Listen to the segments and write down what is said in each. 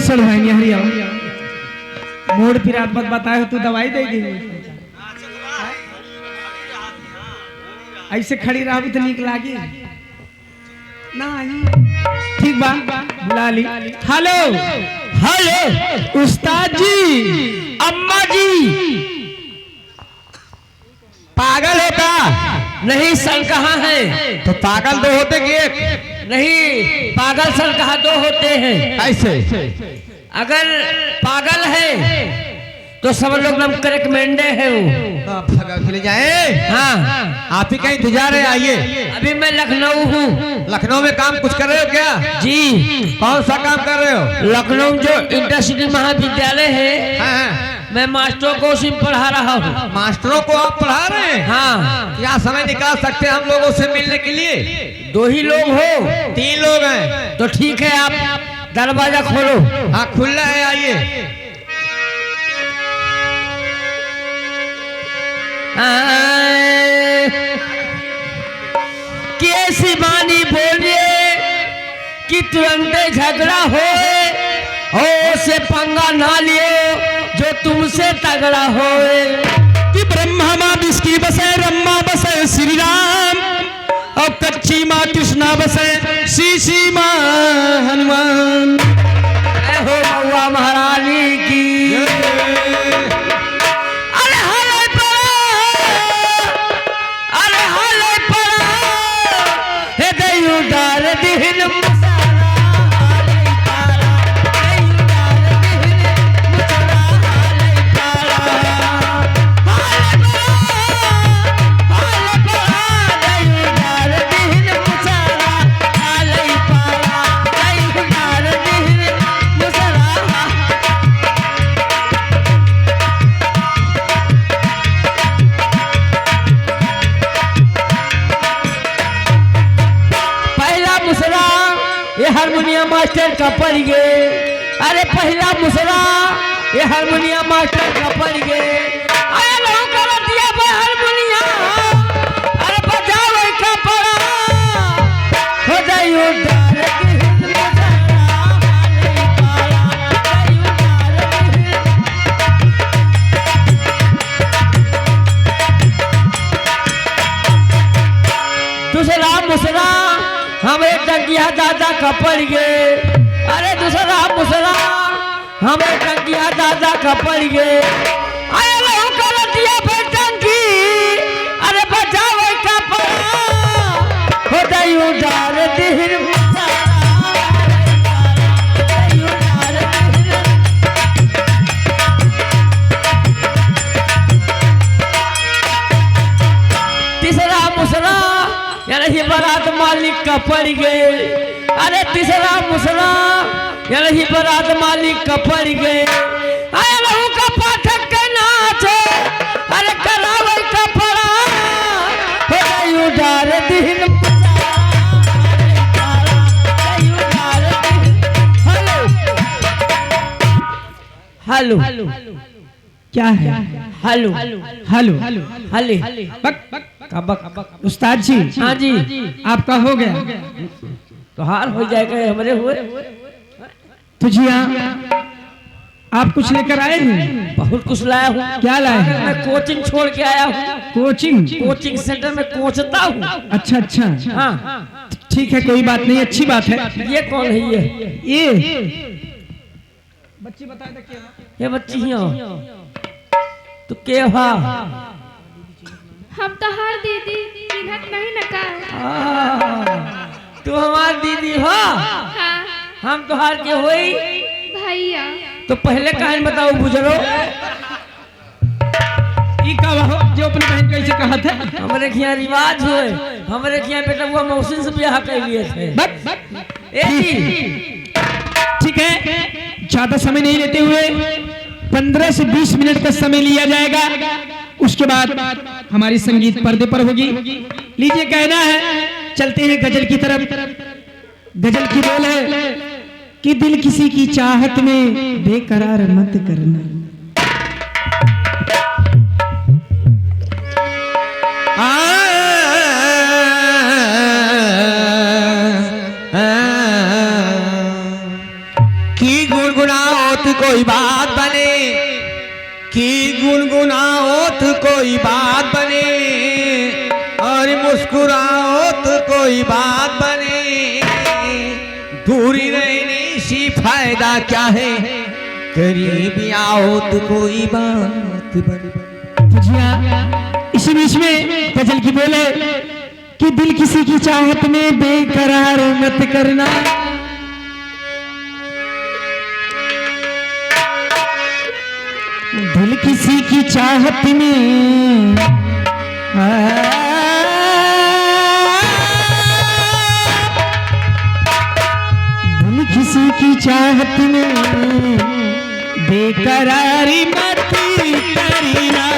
सड़ भाई हरिया मोड़ फिर मत बताए तू दवाई देगी ऐसे खड़ी रहा तो निक लागी ना ठीक बा बुला ली। हेलो हेलो उस्ताद जी अम्मा जी पागल होता नहीं सल कहाँ है तो पागल दो होते कि एक नहीं पागल सल कहाँ दो होते हैं ऐसे अगर पागल है तो सब लोग नम रिकमेंडे है वो जाए। हाँ आप ही कहीं इंतजार है आइए। अभी मैं लखनऊ हूँ। लखनऊ में काम कुछ कर रहे हो क्या जी? कौन सा काम कर रहे हो? लखनऊ जो इंटरसिटी महाविद्यालय है हाँ। मैं मास्टरों को उसी पढ़ा रहा हूँ। मास्टरों को आप पढ़ा रहे हैं? हाँ। क्या समय निकाल सकते हैं हम लोगों से मिलने के लिए? 2 ही लोग हो? 3 लोग हैं तो ठीक है आप दरवाजा खोलो। हाँ खुला है आइए। कैसी बानी बोलिए कि तुरंत झगड़ा हो से पंगा ना लियो जो तुमसे तगड़ा हो कि ब्रह्मा माँ विष्णु बसे ब्रह्मा बसे श्री राम और कच्ची माँ कृष्णा बसे शीशी माँ हनुमान। हो बउआ महारानी की हारमोनियम मास्टर का पड़ गए। अरे पहला मुसरा ये हारमोनियम मास्टर का पड़ गए। अरे लोग कर दिया हारमोनियम अरे बजाओ का पड़ा हो जाइयो दूसरा मुसरा हमें टंकिया दादा का पड़ गए। अरे दूसरा मुसरा हमें टंकिया दादा का पड़ गए। अरे लोग कर दिया टंकी अरे बचाओ का पड़ा हो जाइयो डार दिल तीसरा मुसरा यानी बारात मालिक का पड़ गए। अरे तीसरा मुसरा यानी बारात मालिक का पड़ गए। अरे लहू का पाठक के नाच अरे करावे का पड़ा हो जाइयो डार दिल हेलो हेलो क्या है? हेलो हेलो हेलो उस्ताद जी हाँ जी आपका हो गया तो हार हो जाएगा हमारे हुए तो जी आप कुछ लेकर आए हैं? बहुत कुछ लाया हूँ। क्या लाए हैं? मैं कोचिंग छोड़ के आया हूँ। कोचिंग सेंटर में कोचता हूँ। अच्छा अच्छा हाँ ठीक है कोई बात नहीं अच्छी बात है। ये कौन है ये बच्ची बता दे ये बच्ची ही तो के हा हम तो हर दीदी चिन्हत नहीं न का तू हमार दीदी हो? हाँ। हम तो हार के होई भैया तो पहले कहानी बताओ बुझलो ई का जो अपनी बहन को ऐसे कहा था। हमारे यहाँ रिवाज हुए हमारे यहाँ बेटा वो मौसी से ब्याह कर लिए थे। ठीक है ज्यादा समय नहीं लेते हुए 15 से 20 मिनट का समय लिया जाएगा। उसके बाद हमारी संगीत पर्दे पर होगी। लीजिए कहना है चलते हैं गजल की तरफ। गजल की बोल है कि दिल किसी की चाहत में बेकरार मत करना। की गुनगुना कोई बात बने, कि गुनगुनाओ तो कोई बात बने, और मुस्कुराओ तो कोई बात बने। दूरी रहने से फायदा क्या है, करीब आओ तो कोई बात बने। इसी बीच में गजल की बोले कि दिल किसी की चाहत में बेकरार मत करना, दिल किसी की चाहत में दिल किसी की चाहत में बेकरारी मत करना,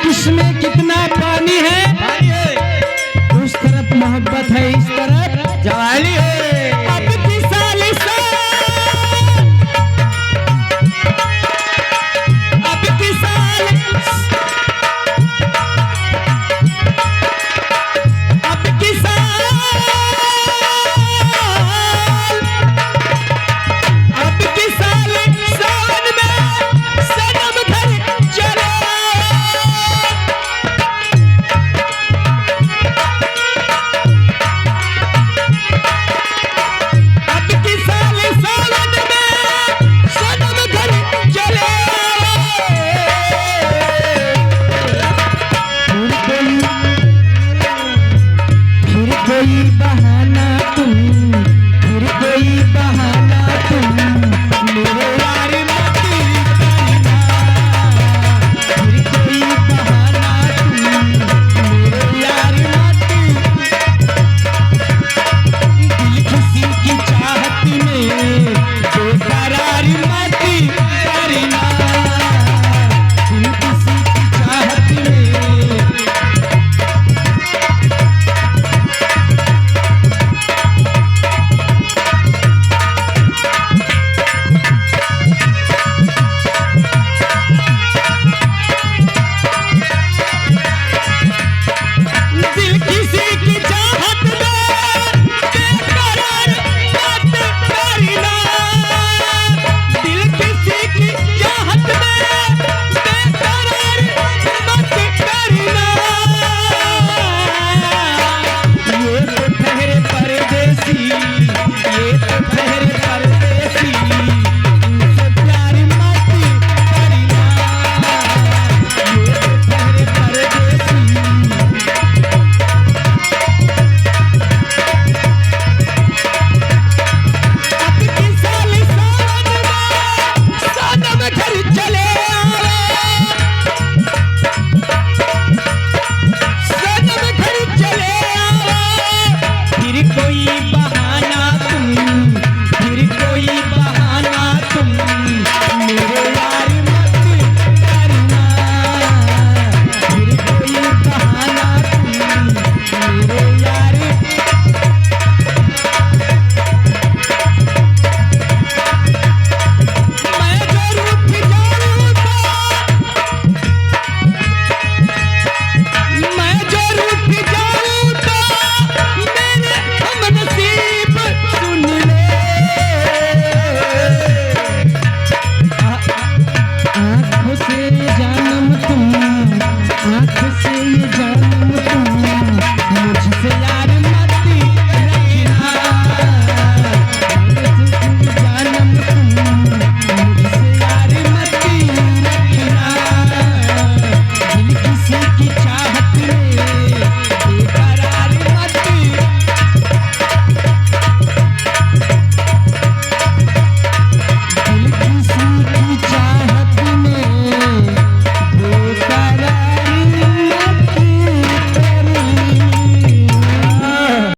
इसमें कितना पानी है।